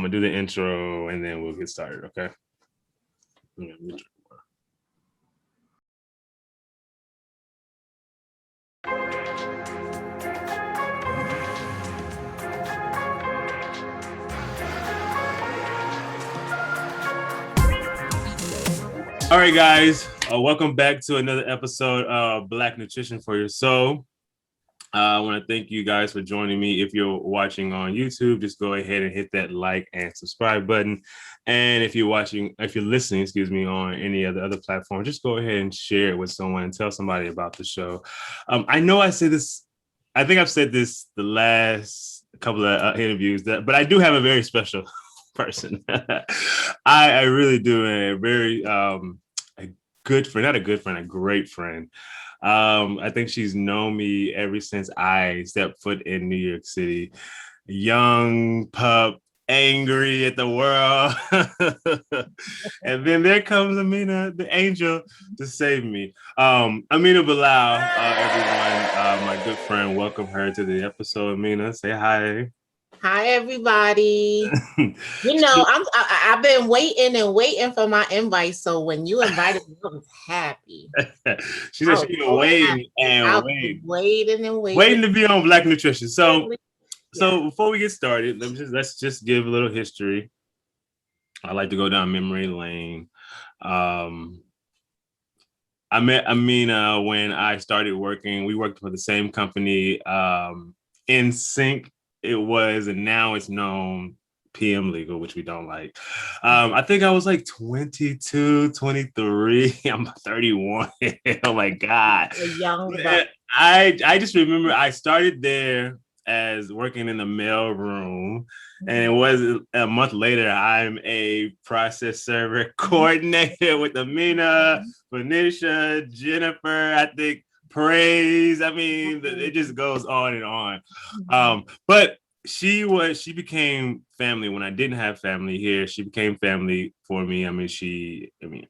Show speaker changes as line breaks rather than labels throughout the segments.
I'm gonna do the intro and then we'll get started, okay? All right, guys, welcome back to another episode of Black Nutrition for Your Soul. I want to thank you guys for joining me. If you're watching on YouTube, just go ahead and hit that like and subscribe button. And if you're listening, on any of the other platforms, just go ahead and share it with someone and tell somebody about the show. I know I say this, I think I've said this the last couple of interviews, but I do have a very special person. I really do. A very a good friend, not a good friend, a great friend. I think she's known me ever since I stepped foot in New York City. Young pup, angry at the world. And then there comes Ameenah, the angel, to save me. Ameenah Bilal, everyone, my good friend, welcome her to the episode. Ameenah, say hi.
Hi, everybody. I've been waiting for my invite. So when you invited me, I was happy.
She said she's been waiting and waiting to be on Black Nutrition. So before we get started, let's just give a little history. I like to go down memory lane. I met Ameenah when I started working. We worked for the same company, in sync. It was, and now it's known, PM Legal, which we don't like. I think I was like 22, 23. I'm 31. Oh my God. I just remember I started there as working in the mail room. And it was a month later, I'm a process server coordinator with Ameenah, Phoenicia, Jennifer, I think, Praise. I mean, it just goes on and on. But she became family when I didn't have family here. She became family for me.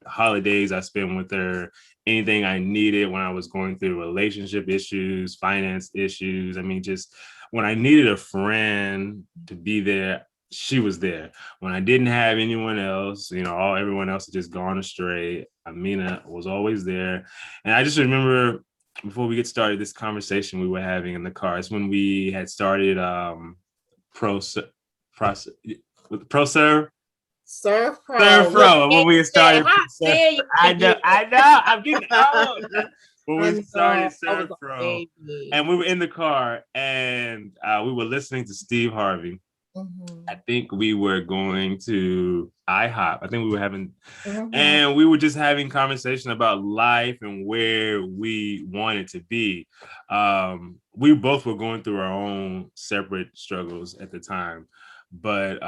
Holidays I spent with her, anything I needed when I was going through relationship issues, finance issues. Just when I needed a friend to be there, she was there. When I didn't have anyone else, everyone else had just gone astray, Ameenah was always there. And I just remember, before we get started, this conversation we were having in the car is when we had started ProServe.
Serve Pro.
When we started, I know, I'm getting old. When we started Serve Pro, and we were in the car, and we were listening to Steve Harvey. Mm-hmm. I think we were going to IHOP. I think we were having, and we were just having conversation about life and where we wanted to be. We both were going through our own separate struggles at the time, but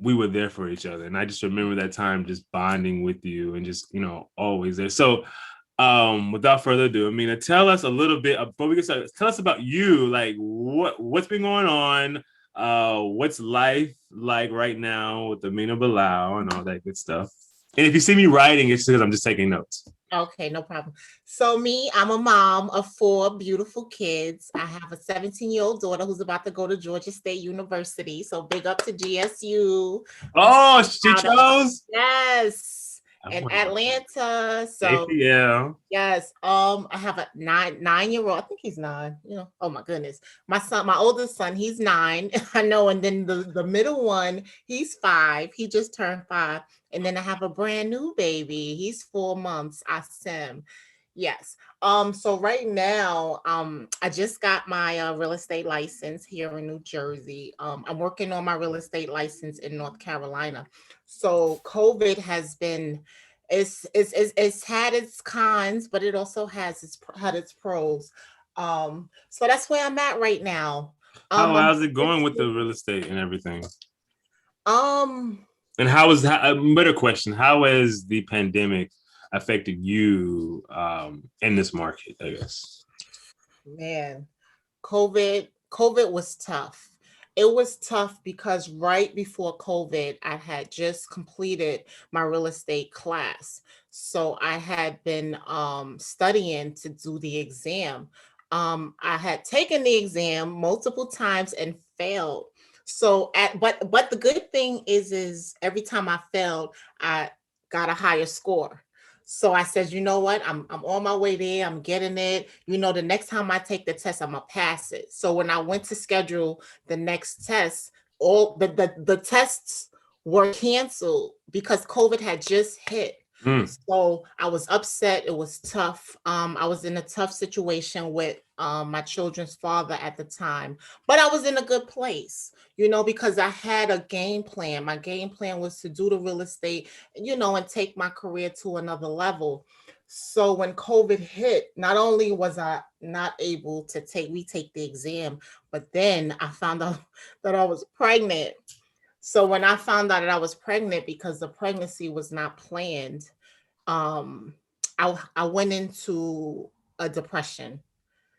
we were there for each other. And I just remember that time just bonding with you and just, always there. So without further ado, Ameenah, tell us a little bit before we get started. Tell us about you, like what's been going on. What's life like right now with Ameenah Bilal and all that good stuff? And if you see me writing, it's because I'm just taking notes.
Okay, no problem. So I'm a mom of 4 beautiful kids. I have a 17-year-old daughter who's about to go to Georgia State University. So big up to GSU.
Oh, she chose?
Yes. In Atlanta. So
APL.
Yes. I have a 9-year-old. I think he's 9. Oh my goodness. My oldest son, he's 9. I know. And then the middle one, he's 5. He just turned 5. And then I have a brand new baby. He's 4 months. Asim. Yes. So right now, I just got my real estate license here in New Jersey. I'm working on my real estate license in North Carolina. So COVID has been, it's had its cons, but it also had its pros. So that's where I'm at right now.
How's it going with the real estate and everything?
And
how is that? A better question: how has the pandemic affected you in this market, I guess?
Man, COVID was tough. It was tough because right before COVID, I had just completed my real estate class. So I had been studying to do the exam. I had taken the exam multiple times and failed. But the good thing is every time I failed, I got a higher score. So I said, you know what? I'm on my way there. I'm getting it. The next time I take the test, I'm gonna pass it. So when I went to schedule the next test, all the tests were canceled because COVID had just hit.
Mm.
So I was upset. It was tough. I was in a tough situation with my children's father at the time, but I was in a good place, because I had a game plan. My game plan was to do the real estate, and take my career to another level. So when COVID hit, not only was I not able to retake the exam, but then I found out that I was pregnant. So when I found out that I was pregnant, because the pregnancy was not planned, um, I went into a depression.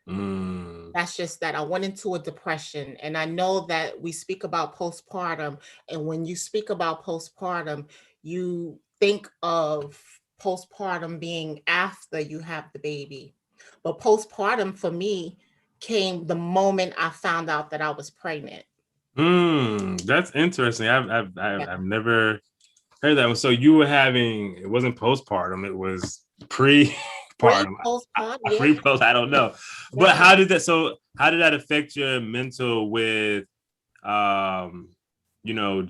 Mm.
That's just that I went into a depression. And I know that we speak about postpartum. And when you speak about postpartum, you think of postpartum being after you have the baby. But postpartum for me came the moment I found out that I was pregnant.
That's interesting.
Yeah.
I've never heard that one. So you were having, it wasn't postpartum, it was pre-partum.
Postpartum, yeah.
Pre-post, I don't know. But
Right.
how did that affect your mental with um, you know,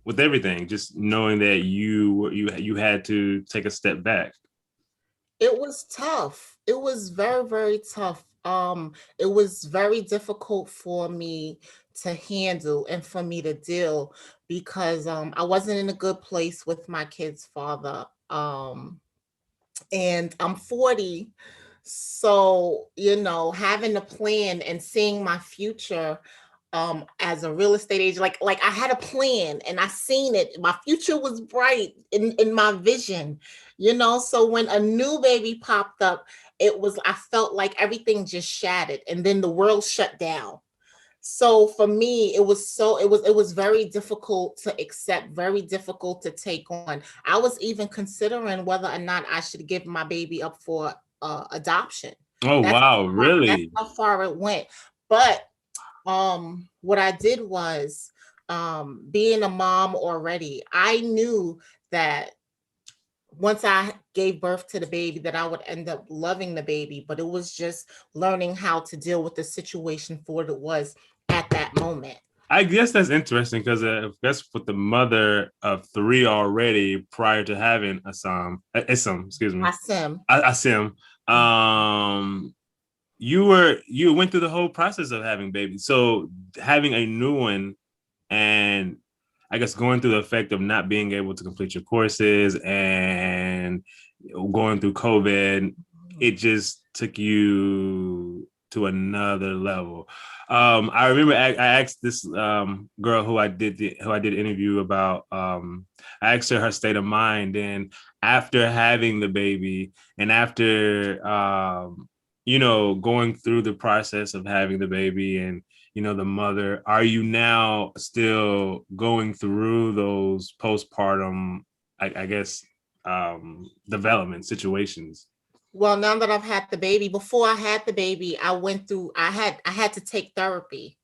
with everything, just knowing that you had to take a step back?
It was tough. It was very, very tough. It was very difficult for me to handle and for me to deal because I wasn't in a good place with my kid's father. And I'm 40. So, having a plan and seeing my future as a real estate agent, like I had a plan and I seen it. My future was bright in my vision, So when a new baby popped up, I felt like everything just shattered and then the world shut down. So for me, it was very difficult to accept, very difficult to take on. I was even considering whether or not I should give my baby up for adoption.
Oh
That's
wow,
that's
really?
how far it went. But what I did was, being a mom already, I knew that once I gave birth to the baby that I would end up loving the baby, but it was just learning how to deal with the situation for what it was at that moment.
I guess that's interesting because that's with the mother of three already prior to having Isam, excuse me,
Asim.
Asim. Um, you went through the whole process of having babies, so having a new one, and I guess going through the effect of not being able to complete your courses and going through COVID, it just took you to another level. I remember I asked this girl who I did interview about. I asked her state of mind, and after having the baby, and after going through the process of having the baby, and the mother, are you now still going through those postpartum, I guess, development situations?
Well, now that I've had the baby, before I had the baby, I had to take therapy.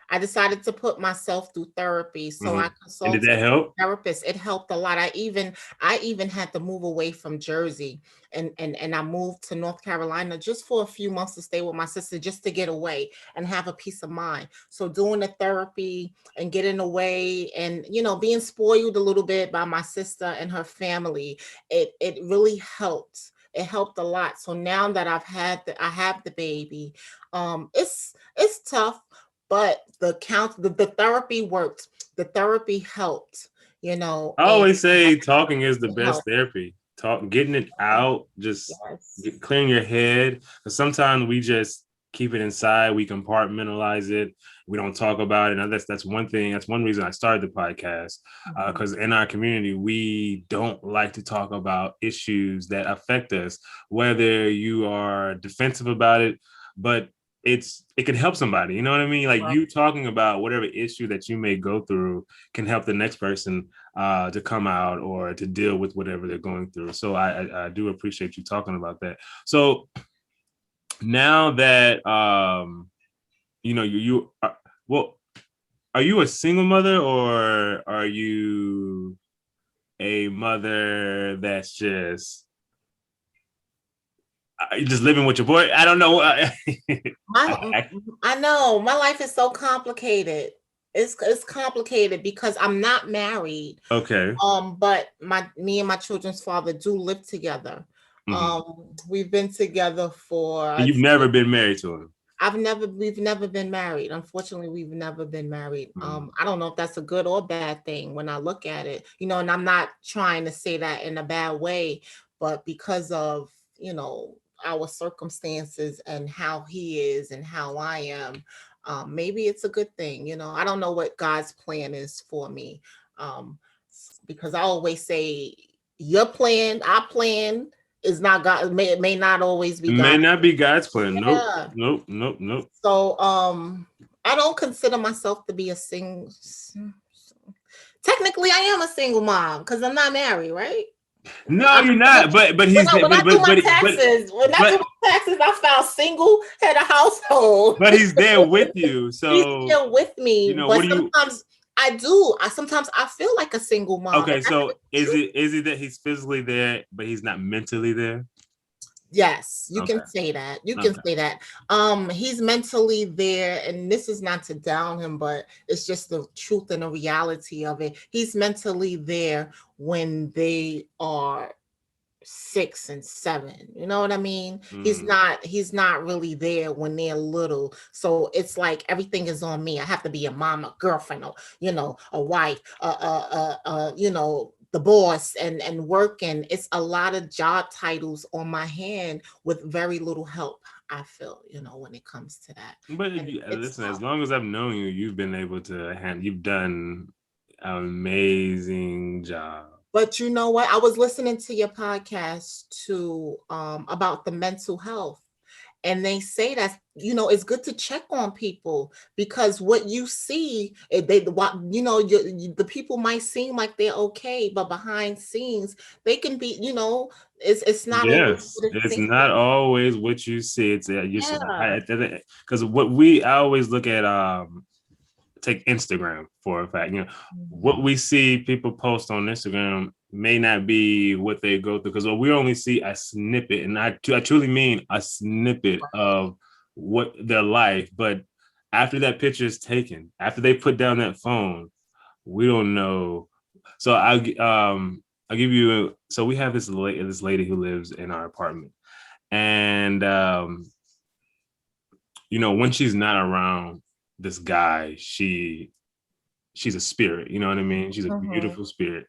I decided to put myself through therapy. So I
Mm-hmm. And did
consulted
that
with
help?
a therapist. It helped a lot. I even had to move away from Jersey and I moved to North Carolina just for a few months to stay with my sister, just to get away and have a peace of mind. So doing the therapy and getting away and being spoiled a little bit by my sister and her family, it really helped. It helped a lot. So now that I have the baby, it's tough, but the therapy worked. The therapy helped,
I
and
always
I
say talking is the
it
best
helped.
therapy. Getting it out, just
Yes.
clearing your head. Because sometimes we just keep it inside. We compartmentalize it. We don't talk about it. And that's one thing. That's one reason I started the podcast.
Mhm.
Because in our community, we don't like to talk about issues that affect us, whether you are defensive about it, but it can help somebody. You know what I mean? Like
Right.
you talking about whatever issue that you may go through can help the next person to come out or to deal with whatever they're going through. So I do appreciate you talking about that. So now that you are, well, are you a single mother or are you a mother that's just living with your boy? I don't know.
I know my life is so complicated. It's complicated because I'm not married.
Okay.
But me and my children's father do live together. We've been together for,
And you've never been married to him.
we've never been married. Unfortunately, we've never been married. I don't know if that's a good or bad thing when I look at it, and I'm not trying to say that in a bad way, but because of, our circumstances and how he is and how I am, maybe it's a good thing. I don't know what God's plan is for me. Because I always say your plan, our plan is not God. May not always be
It
God.
may not be God's plan.
Yeah.
Nope.
So I don't consider myself to be a single. Technically, I am a single mom because I'm not married, right?
No, you're not. But he's
when I do my taxes, I found single head of household.
But he's there with you, so
he's there with me.
What
But
do you?
sometimes I do. Sometimes I feel like a single mom.
Okay, so is it that he's physically there, but he's not mentally there?
Yes, you can say that. You can say that. He's mentally there, and this is not to down him, but it's just the truth and the reality of it. He's mentally there when they are 6 and 7. You know what I mean? He's not really there when they're little. So it's like everything is on me. I have to be a mom, a girlfriend, or, a wife, the boss and working. It's a lot of job titles on my hand with very little help, I feel, when it comes to that.
But listen, as long as I've known you, you've been able to you've done an amazing job.
But you know what? I was listening to your podcast too, about the mental health. And they say that, it's good to check on people because what you see, the people might seem like they're okay, but behind scenes, they can be, it's not always.
Yes, it's not always what you see. It's because I always look at take Instagram for a fact. What we see people post on Instagram may not be what they go through because we only see a snippet, and I truly mean a snippet of what their life. But after that picture is taken, after they put down that phone, we don't know. So I'll give you. So we have this lady who lives in our apartment, and when she's not around this guy, she's a spirit. You know what I mean? She's a beautiful spirit.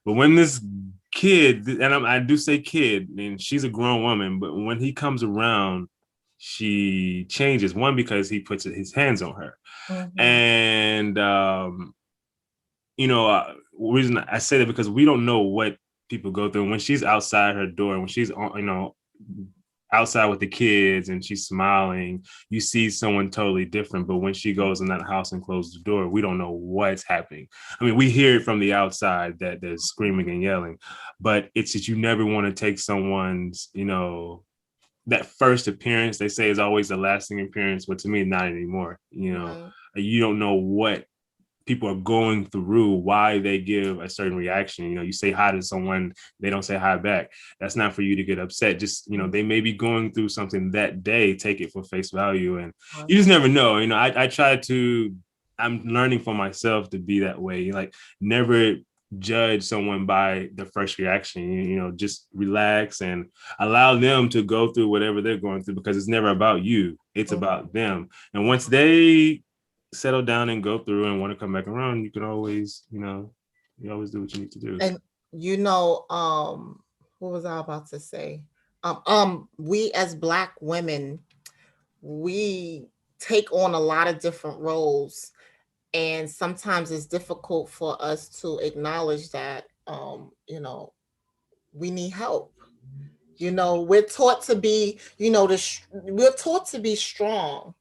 But when this kid, and I do say kid, and she's a grown woman, but when he comes around, she changes. One, because he puts his hands on her, and reason I say that because we don't know what people go through. When she's outside her door, when she's on, outside with the kids and she's smiling, you see someone totally different. But when she goes in that house and closes the door, we don't know what's happening. I mean, we hear it from the outside that they're screaming and yelling, but it's that you never want to take someone's, that first appearance, they say, is always the lasting appearance, but to me, not anymore. You don't know what people are going through, why they give a certain reaction. You say hi to someone, they don't say hi back. That's not for you to get upset. Just, they may be going through something that day, take it for face value. And you just never know. I'm learning for myself to be that way. Like, never judge someone by the first reaction. Just relax and allow them to go through whatever they're going through, because it's never about you. It's about them. And once they settle down and go through and want to come back around, you can always, you always do what you need to do.
And what was I about to say? We as Black women, we take on a lot of different roles, and sometimes it's difficult for us to acknowledge that we need help. We're taught to be, we're taught to be strong,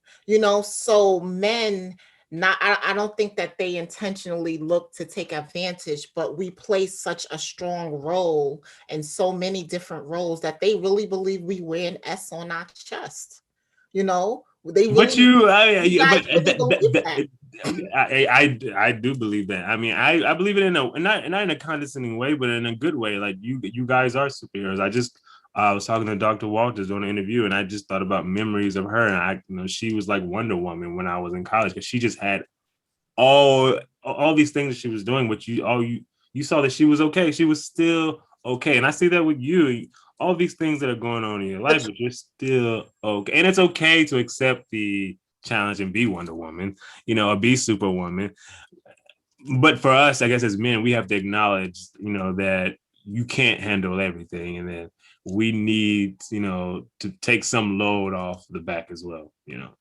so men, I don't think that they intentionally look to take advantage, but we play such a strong role in so many different roles that they really believe we wear an S on our chest. They
But
really, you guys
but
really believe that.
I do believe that. I mean, I believe it in a not in a condescending way, but in a good way. Like you guys are superheroes. I was talking to Dr. Walters on an interview, and I just thought about memories of her, and she was like Wonder Woman when I was in college because she just had all these things that she was doing, but you saw that she was okay. She was still okay, and I see that with you. All these things that are going on in your life, but you're still okay, and it's okay to accept the challenge and be Wonder Woman, or be Superwoman. But for us, I guess as men, we have to acknowledge, that you can't handle everything, and that we need, to take some load off the back as well,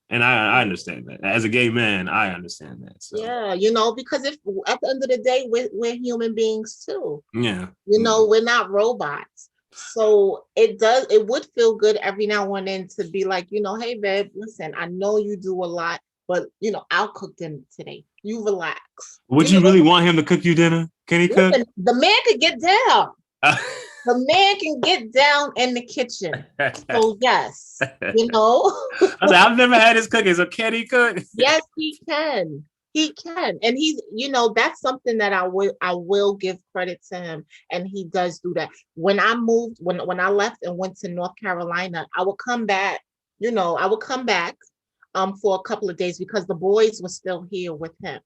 And I understand that. As a gay man, I understand that. So
Yeah, because if at the end of the day, we're human beings too.
yeah,
We're not robots. So it would feel good every now and then to be like, hey babe, listen, I know you do a lot, but I'll cook dinner today. You relax.
Would you really want him to cook you dinner? Can he cook?
Listen, the man could get down. The man can get down in the kitchen. So yes,
I've never had his cooking. So can he cook?
Yes, he can. He can. And he's, that's something that I will give credit to him. And he does do that. When I moved, when I left and went to North Carolina, I would come back, for a couple of days because the boys were still here with him.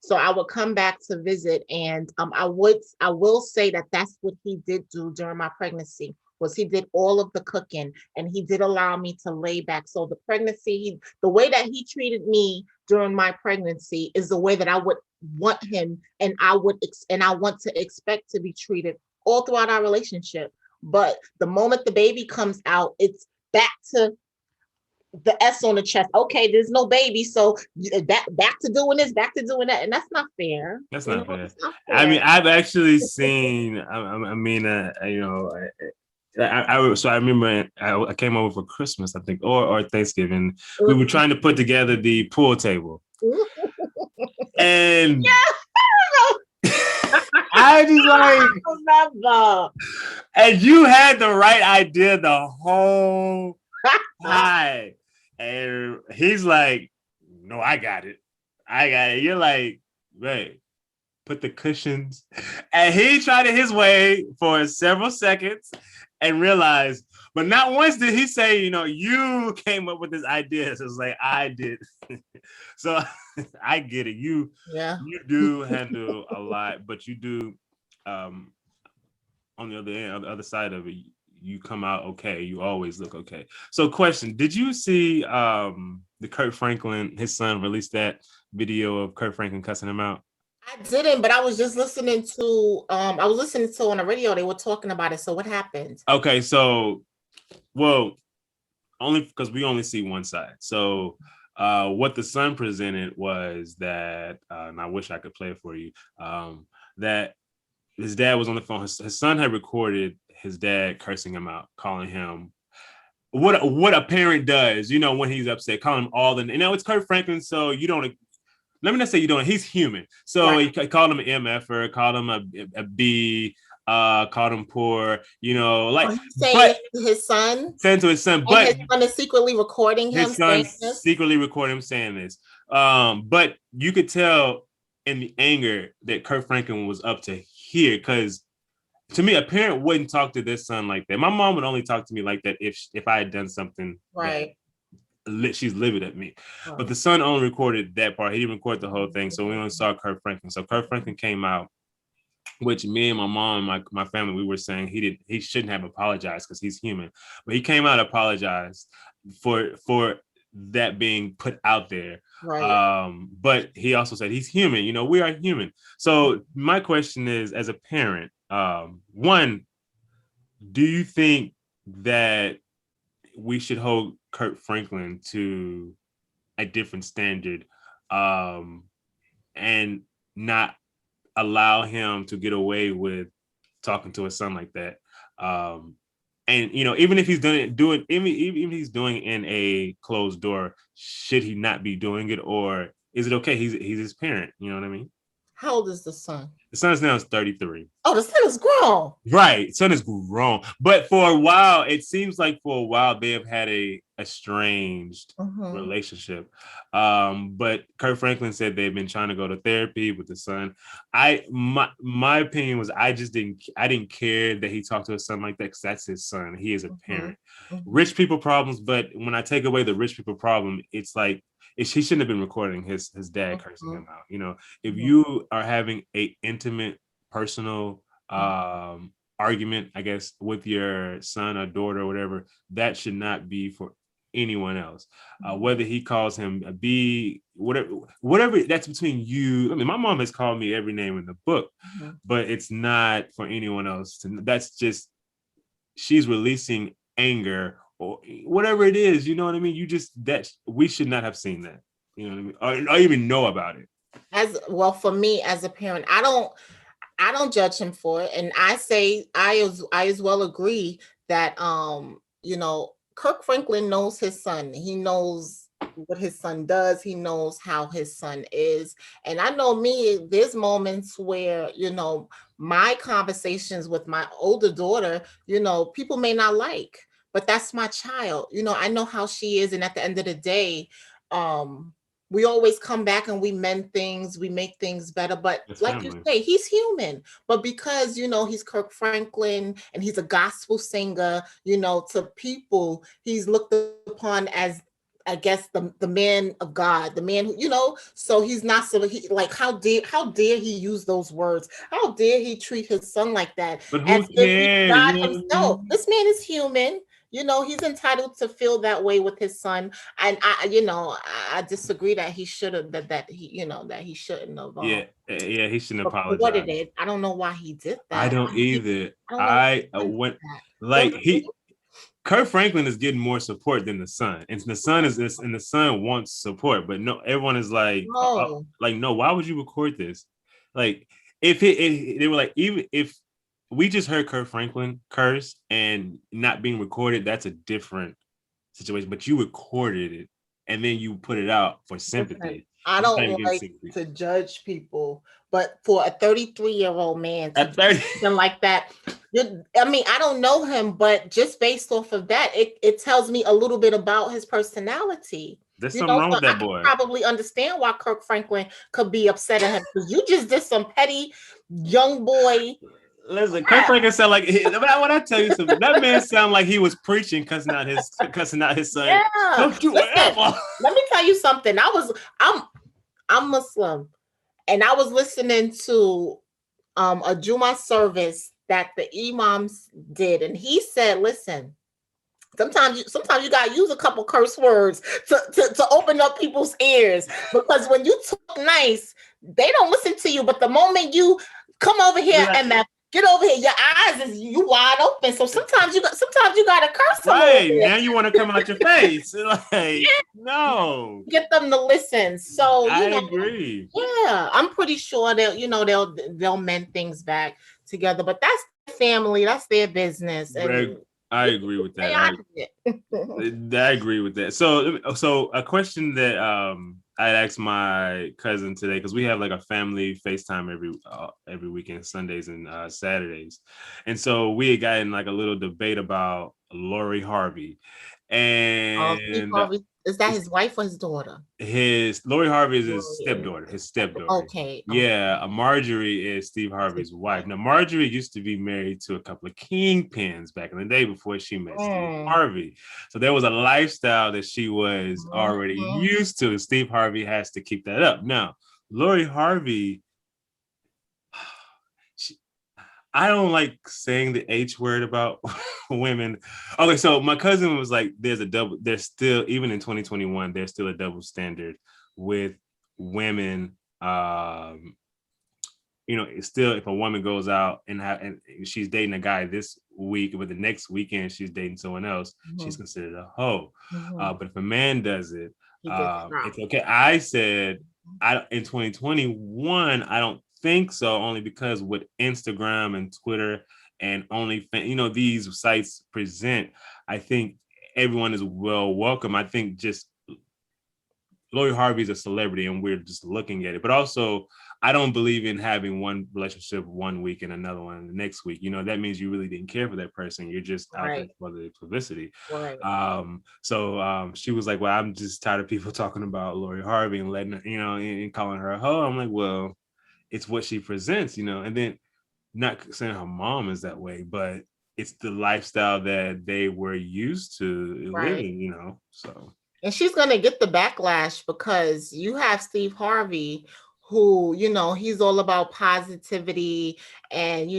So I would come back to visit, and I will say that that's what he did do during my pregnancy. Was he did all of the cooking, and he did allow me to lay back. So the pregnancy, the way that he treated me during my pregnancy is the way that I would want him, and I want to expect to be treated all throughout our relationship. But the moment the baby comes out, it's back to the S on the chest. Okay, there's no baby, so back to doing this, back to doing that, and that's not fair.
That's not fair. I mean, I've actually seen. I mean, I remember I came over for Christmas, I think, or Thanksgiving. We were trying to put together the pool table, and I just
remember.
And you had the right idea the whole time. And he's like, no, I got it. You're like, right, put the cushions. And he tried it his way for several seconds and realized, but not once did he say, you came up with this idea. So it's like, I did. So I get it. You do handle a lot, but you do, on the other end, on the other side of it, you come out okay. You always look okay. So question, did you see the Kirk Franklin, his son released that video of Kirk Franklin cussing him out?
I didn't, but I was just listening to on the radio, they were talking about it. So what happened?
Okay, so only because we only see one side. So what the son presented was that, and I wish I could play it for you, that his dad was on the phone. His son had recorded his dad cursing him out, calling him what a parent does, when he's upset, calling him all the, it's Kirk Franklin, so you don't, let me not say you don't, he's human. So right. He called him an MFer, called him a B, called him poor, like
saying to his son.
Saying to his son, but
his son is secretly recording him.
His son secretly recording him saying this. But you could tell in the anger that Kirk Franklin was up to here, because to me, a parent wouldn't talk to their son like that. My mom would only talk to me like that if I had done something
right.
She's livid at me. Right. But the son only recorded that part. He didn't record the whole thing. So we only saw Kirk Franklin. So Kirk Franklin came out, which me and my mom and my family, we were saying he shouldn't have apologized because he's human. But he came out, apologized for that being put out there. Right. But he also said he's human. We are human. So my question is, as a parent, one, do you think that we should hold Kirk Franklin to a different standard, and not allow him to get away with talking to his son like that? And even if he's even if he's doing it in a closed door, should he not be doing it, or is it okay? He's his parent. You know what I mean?
How old is the son?
The son is now 33.
Oh, the son is grown.
Right. Son is grown. But for a while, it seems like for a while they have had a estranged relationship. But Kirk Franklin said they've been trying to go to therapy with the son. My opinion was I didn't care that he talked to his son like that because that's his son. He is a parent. Rich people problems, but when I take away the rich people problem, it's like he shouldn't have been recording his dad cursing him out. You know, if you are having a intimate, personal argument, I guess, with your son or daughter or whatever, that should not be for anyone else. Whether he calls him a B, whatever that's between you. I mean, my mom has called me every name in the book, but it's not for anyone else. That's just she's releasing anger or whatever it is. You know what I mean? We should not have seen that. You know what I mean? Or even know about it.
As well, for me as a parent, I don't judge him for it, and I say I as well agree that Kirk Franklin knows his son. He knows what his son does. He knows how his son is. And I know me, there's moments where, my conversations with my older daughter, people may not like, but that's my child. I know how she is. And at the end of the day, we always come back and we mend things, we make things better. But like you say, he's human. But because, he's Kirk Franklin and he's a gospel singer, to people, he's looked upon as, I guess, the man of God, the man who, so he's not so how dare he use those words? How dare he treat his son like that?
But who cares?
God himself. This man is human. He's entitled to feel that way with his son. And I disagree that he should have that he shouldn't have.
He shouldn't apologize.
What did it? I don't know why he did that.
I don't either. Kirk Franklin is getting more support than the son, and the son wants support, but no, everyone is like, no, why would you record this? Like, they were like, even if we just heard Kirk Franklin curse and not being recorded, that's a different situation. But you recorded it and then you put it out for sympathy.
I don't like to judge people, but for a 33-year-old man to do something like that, I mean, I don't know him, but just based off of that, it tells me a little bit about his personality.
There's something wrong with that boy.
I probably understand why Kirk Franklin could be upset at him because you just did some petty young boy.
Listen, Kirk Franklin sound like when I tell you something, that man sound like he was preaching, cussing out his son.
Yeah. Don't do whatever. Let me tell you something. I'm Muslim, and I was listening to a Juma service that the imams did, and he said, "Listen, sometimes you gotta use a couple curse words to open up people's ears because when you talk nice, they don't listen to you. But the moment you come over here and get over here, your eyes is you wide open. So sometimes you gotta curse them.
Right now, you want to come out your face, no.
Get them to listen. So
I agree.
Yeah, I'm pretty sure they'll mend things back together. But that's their family, that's their business. And
I agree with that. I agree with that. So a question that I asked my cousin today, because we have like a family FaceTime every weekend, Sundays and Saturdays, and so we had gotten like a little debate about Lori Harvey, and
Steve Harvey, is that his wife or his daughter?
Lori Harvey is his stepdaughter.
Okay.
Yeah, Marjorie is Steve Harvey's wife. Now, Marjorie used to be married to a couple of kingpins back in the day before she met Steve Harvey. So there was a lifestyle that she was already used to. Steve Harvey has to keep that up. Now, Lori Harvey, I don't like saying the H word about women. Okay, so my cousin was like, there's still, even in 2021, there's still a double standard with women. It's still, if a woman goes out and she's dating a guy this week, but the next weekend she's dating someone else, she's considered a hoe. But if a man does it, it's okay. I said, in 2021, I don't think so, only because with Instagram and Twitter and OnlyFans, these sites present, I think everyone is well welcome. I think just Lori Harvey's a celebrity and we're just looking at it, but also I don't believe in having one relationship one week and another one the next week. That means you really didn't care for that person. You're just out there
Right.
for the publicity.
Right.
So she was like, well, I'm just tired of people talking about Lori Harvey and letting her, and calling her a hoe. I'm like, well, it's what she presents, and then not saying her mom is that way, but it's the lifestyle that they were used to
Right.
living, so.
And she's going to get the backlash because you have Steve Harvey, who, he's all about positivity, and,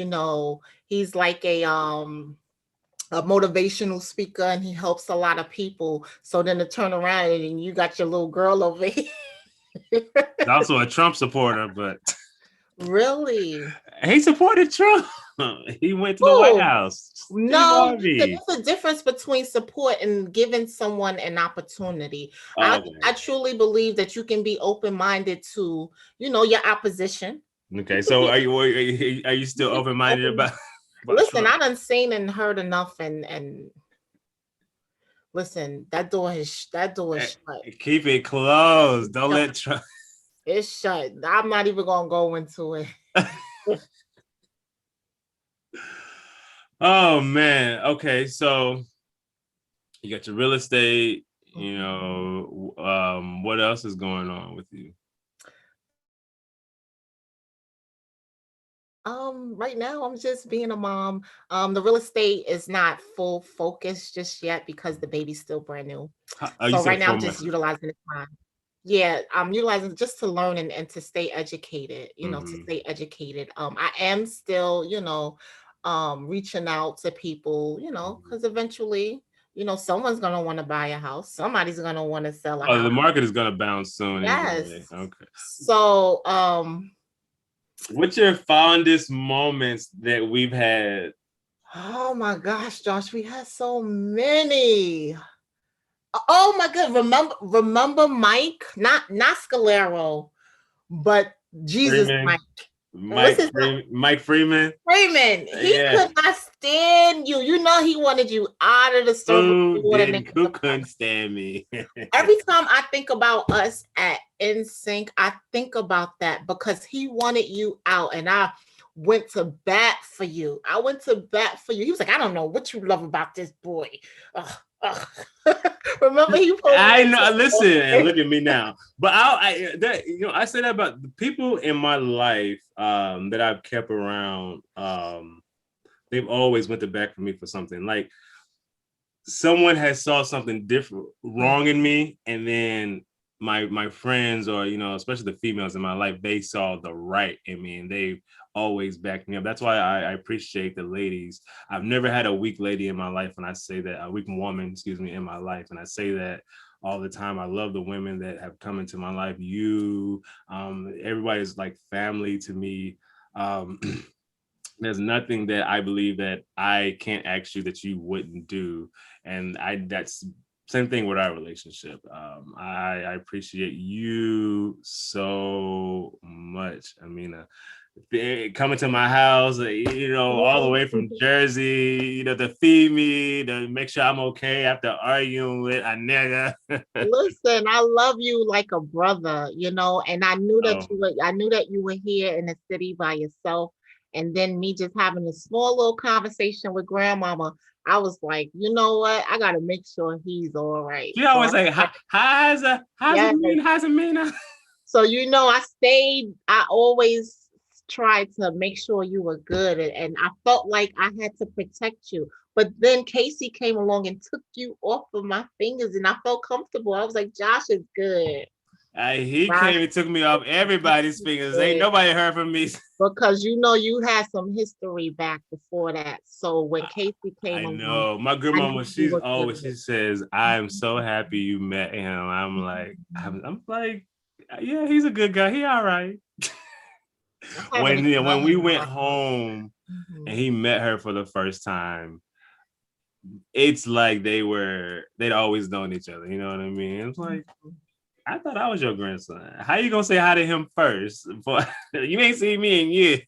he's like a motivational speaker, and he helps a lot of people. So then to turn around and you got your little girl over here.
He's also a Trump supporter, but
Really?
He supported Trump. He went to the White House.
No, there's a difference between support and giving someone an opportunity.
Okay.
I truly believe that you can be open-minded to, your opposition.
Okay, so are you still open-minded about
Listen,
Trump?
I done seen and heard enough, and listen, that door is shut.
Keep it closed. Don't let Trump.
It's shut. I'm not even gonna go into it.
Oh man. Okay, so you got your real estate. What else is going on with you?
Right now I'm just being a mom. The real estate is not full focus just yet because the baby's still brand new. So right now I'm just utilizing the time. Yeah, I'm utilizing just to learn and to stay educated, to stay educated. I am still, reaching out to people, because eventually, someone's gonna want to buy a house. Somebody's gonna want to sell a house.
The market is gonna bounce soon.
Yes.
Anyway. Okay.
So,
what's your fondest moments that we've had?
Oh my gosh, Josh, we had so many. Oh my God. Remember Mike? Not Scalero, but Jesus
Freeman.
Mike
Freeman.
Freeman. He could not stand you. He wanted you out of the service.
Who couldn't stand me?
Every time I think about us at NSYNC, I think about that because he wanted you out, and I went to bat for you. He was like, I don't know what you love about this boy. Remember he
I know. Listen, and look at me now. But I say that about the people in my life that I've kept around. They've always went to bat for me for something. Like someone has saw something different wrong in me, and then my friends, or especially the females in my life, they saw the right in me, and they've always backed me up. That's why I appreciate the ladies. I've never had a weak lady in my life, and I say that a weak woman, in my life, and I say that all the time. I love the women that have come into my life. Everybody's like family to me. There's nothing that I believe that I can't ask you that you wouldn't do, and that's same thing with our relationship. I appreciate you so much, Ameenah. Coming to my house, all the way from Jersey, to feed me, to make sure I'm okay after arguing with a nigga.
Listen, I love you like a brother, and I knew that you were here in the city by yourself. And then me just having a small little conversation with grandmama, I was like, you know what? I got to make sure he's all right.
She always like, how's Ameenah?
So, I always tried to make sure you were good. And I felt like I had to protect you. But then Casey came along and took you off of my fingers, and I felt comfortable. I was like, Josh is good.
He came and took me off everybody's fingers. Ain't nobody heard from me.
Because you had some history back before that. So when Casey came along,
I know. My grandmama, she says, I'm so happy you met him. I'm like, yeah, he's a good guy. He all right. When we went home and he met her for the first time, it's like they'd always known each other. You know what I mean? It's like, I thought I was your grandson. How you gonna say hi to him first? But you ain't seen me in years.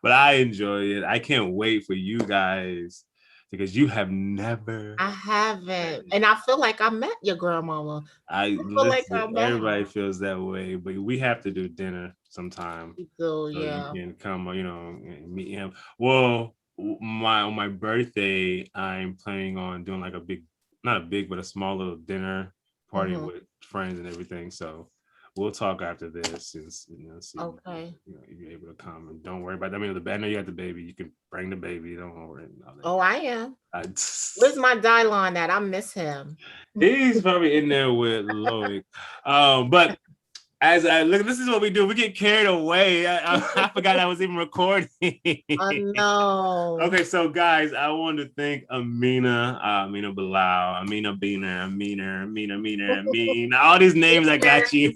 But I enjoy it. I can't wait for you guys because you have never.
I haven't, and I feel like I met your grandmama.
I
I feel like I
listen.
met
Everybody
her.
feels that way, but we have to do dinner sometime
So
so you
yeah.
can come, and meet him. Well, on my birthday, I'm planning on doing like a big, not a big, but a small little dinner party
Mhm.
with friends and everything. So we'll talk after this, and see
Okay.
if you're able to come. And don't worry about that. I mean, I know you got the baby. You can bring the baby. Don't worry about that.
Oh, I am.
I,
Where's my Dylon at? I miss him.
he's probably in there with Lloyd. But as I look, this is what we do. We get carried away. I forgot I was even recording.
Oh no.
Okay, so guys, I want to thank Ameenah, Bilal, Ameenah, all these names I got you.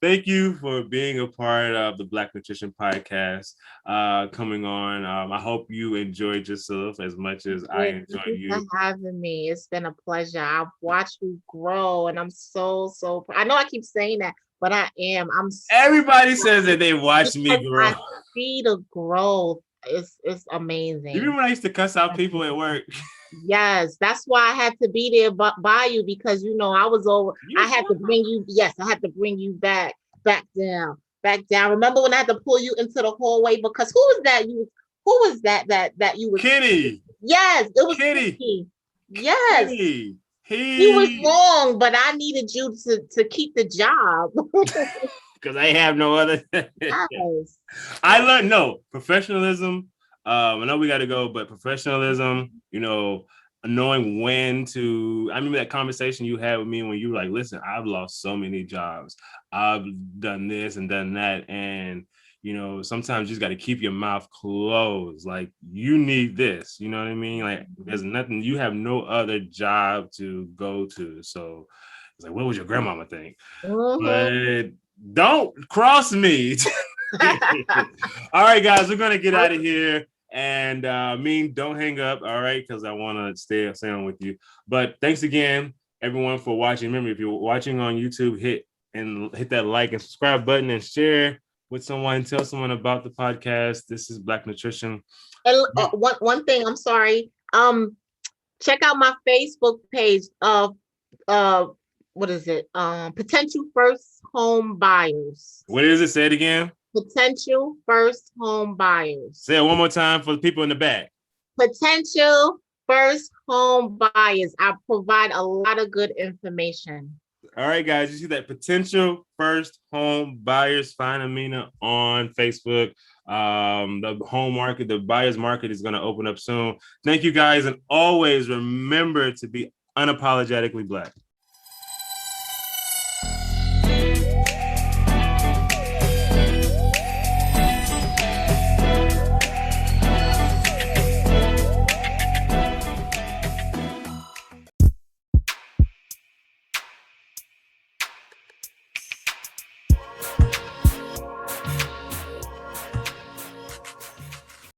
Thank you for being a part of the Black Nutrition Podcast, coming on. I hope you enjoyed yourself as much as I
Thank
enjoyed
you for
you.
having me. It's been a pleasure. I've watched you grow, and I'm so. I know I keep saying that, but I am.
Everybody says that they watched me
Because
grow.
I see the growth. It's
You
amazing.
remember when I used to cuss out people at work?
Yes, that's why I had to be there by you, because I was over.
You
I had to bring you. Yes, I had to bring you back down, back down. Remember when I had to pull you into the hallway because who was that? Who was that you was?
Kitty.
Yes, it was
Kitty.
Kitty. Yes,
Kitty.
he was wrong, but I needed you to keep the job.
Because I have no other.
Yes.
I learned professionalism. I know we got to go, but professionalism, knowing when to. I remember that conversation you had with me when you were like, listen, I've lost so many jobs. I've done this and done that. And, sometimes you just got to keep your mouth closed. Like, you need this. You know what I mean? Like, there's nothing, you have no other job to go to. So it's like, what would your grandmama think? But don't cross me. All right, guys, we're gonna get out of here. And don't hang up, all right, because I want to stay on with you. But thanks again, everyone, for watching. Remember, if you're watching on YouTube, hit that like and subscribe button and share with someone. Tell someone about the podcast. This is Black Nutrition.
And one thing, I'm sorry. Check out my Facebook page of what is it? Potential first home buyers.
What is it? Say it again.
Potential first home buyers.
Say it one more time for the people in the back.
Potential first home buyers. I provide a lot of good information.
All right, guys, you see that? Potential first home buyers. Find Ameenah on Facebook. The home market, the buyer's market is going to open up soon. Thank you, guys. And always remember to be unapologetically Black.